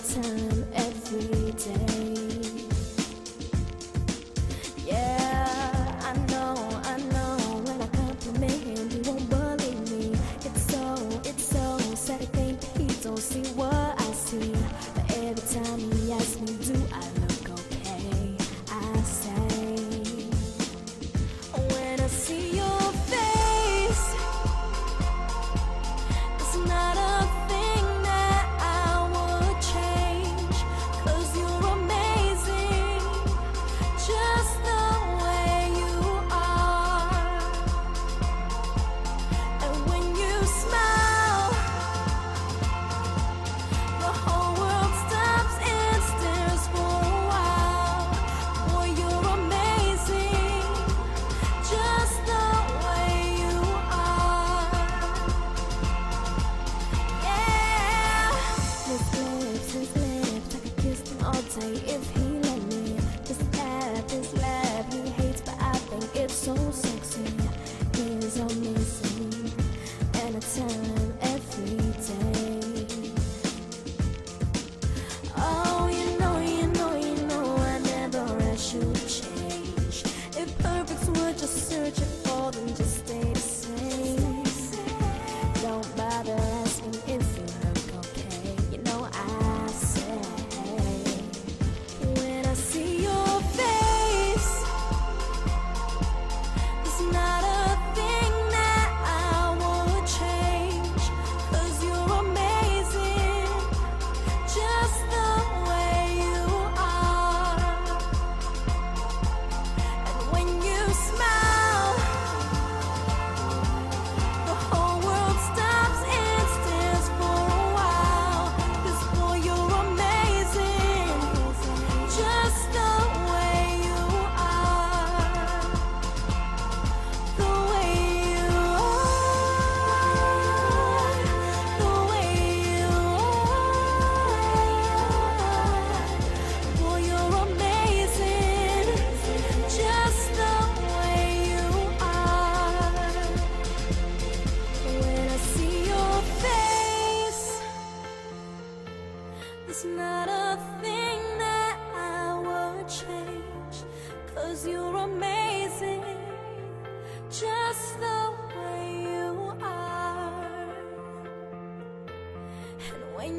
Anytime, every day. Yeah, I know, when I compliment him, he won't believe me. It's so sad to think that he don't see what I see. But every time he asks me, do I look okay? I say, when I see your face, it's not a thing that I would change. 'Cause you're amazing, just the way you are. And when you smile, the whole world stops and stares for a while. Boy, you're amazing, just the way you are. Yeah. His lips, I could kiss them all day if he let me. His laugh, he hates, but I think it's so sexy. He's amazing, anytime, every day. Oh, you know, I never asked you to change. If perfect's what you're searching for, then just stay the same. Don't bother asking if you look okay. You know I say, when I see your face, it's not a thing that I would change. 'Cause you're amazing, just the way you are. And when you smile, the whole world stops and stares for a while. 'Cause boy, you're amazing, just the way you are. The way you are, the way you are. Boy, you're amazing, just the way you are. When I see your face, it's not a thing that I would change. 'Cause you're amazing, just the way you are. And when